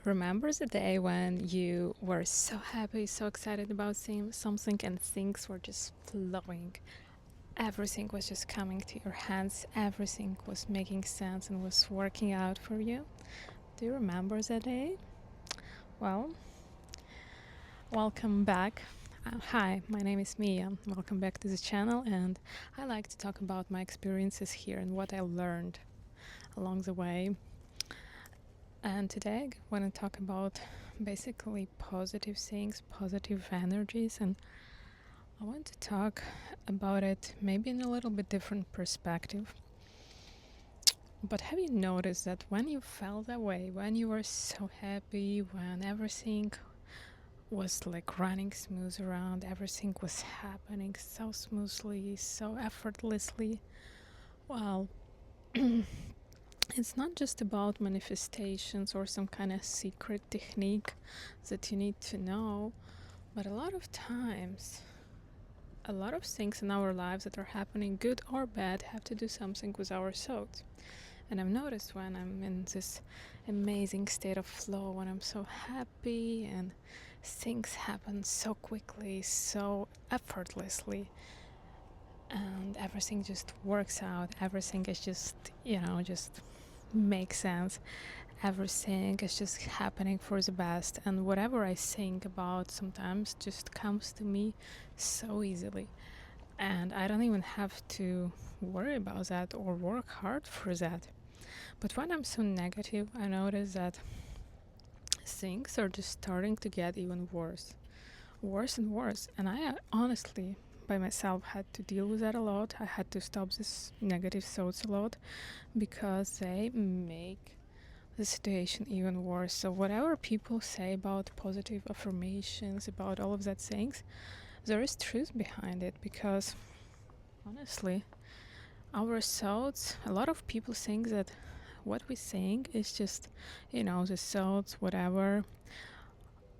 Remember the day when you were so happy, so excited about seeing something, and things were just flowing? Everything was just coming to your hands, everything was making sense and was working out for you. Do you remember that day? Well, welcome back. Hi, my name is Mia. Welcome back to the channel, and I like to talk about my experiences here and what I learned along the way. And today I want to talk about basically positive things, positive energies, and I want to talk about it maybe in a little bit different perspective. But have you noticed that when you felt that way, when you were so happy, when everything was like running smooth around, everything was happening so smoothly, so effortlessly, well, it's not just about manifestations or some kind of secret technique that you need to know, but a lot of times, a lot of things in our lives that are happening, good or bad, have to do something with our thoughts. And I've noticed when I'm in this amazing state of flow, when I'm so happy and things happen so quickly, so effortlessly, and everything just works out, everything is just, just makes sense. Everything is just happening for the best, and whatever I think about sometimes just comes to me so easily, and I don't even have to worry about that or work hard for that. But when I'm so negative, I notice that things are just starting to get even worse and worse. And I honestly by myself had to deal with that a lot. I had to stop this negative thoughts a lot because they make the situation even worse. So whatever people say about positive affirmations, about all of that things, there is truth behind it, because honestly, our thoughts, a lot of people think that what we think is just, the thoughts, whatever.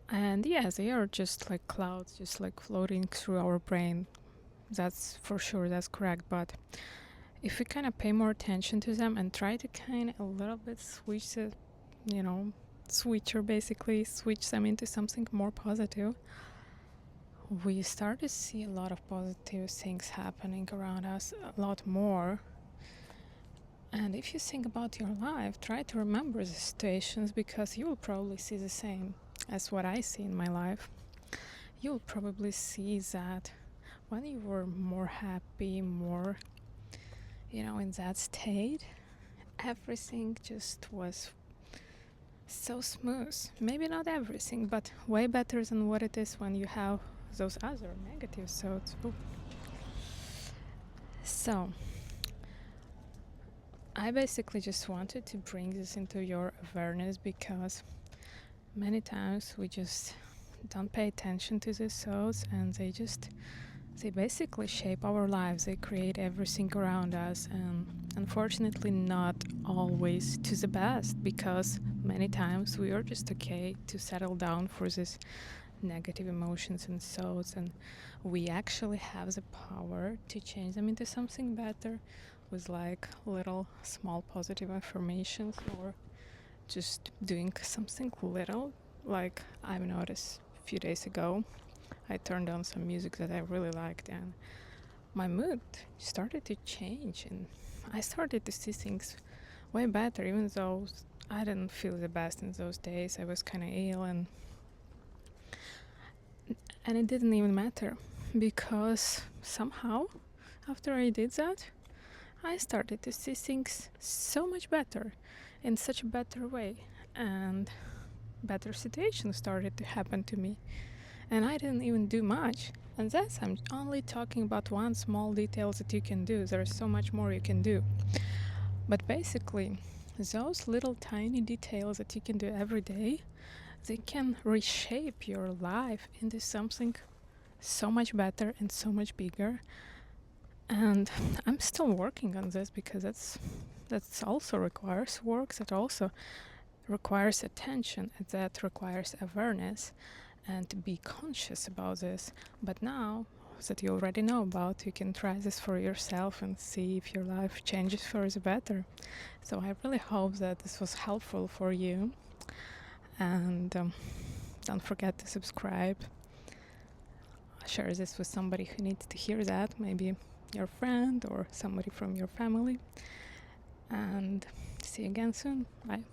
And yes, they are just like clouds, just like floating through our brain. That's for sure, that's correct. But if we kind of pay more attention to them and try to kind of a little bit switch the, switcher basically, switch them into something more positive, we start to see a lot of positive things happening around us, a lot more. And if you think about your life, try to remember the situations, because you will probably see the same as what I see in my life. You'll probably see that when you were more happy, more, in that state, everything just was so smooth. Maybe not everything, but way better than what it is when you have those other negative thoughts. So, I basically just wanted to bring this into your awareness, because many times we just don't pay attention to these thoughts, and they basically shape our lives. They create everything around us, and unfortunately not always to the best, because many times we are just okay to settle down for these negative emotions and thoughts, and we actually have the power to change them into something better with like little small positive affirmations, or just doing something little. Like I've noticed a few days ago, I turned on some music that I really liked, and my mood started to change, and I started to see things way better, even though I didn't feel the best in those days. I was kind of ill, and it didn't even matter, because somehow after I did that, I started to see things so much better, in such a better way, and better situations started to happen to me, and I didn't even do much. And that's, I'm only talking about one small detail that you can do. There is so much more you can do, but basically those little tiny details that you can do every day, they can reshape your life into something so much better and so much bigger. And I'm still working on this, because that's also requires work, that also requires attention, that requires awareness, and to be conscious about this. But now that you already know about, you can try this for yourself and see if your life changes for the better. So I really hope that this was helpful for you. And don't forget to subscribe. Share this with somebody who needs to hear that, maybe your friend or somebody from your family. And see you again soon. Bye.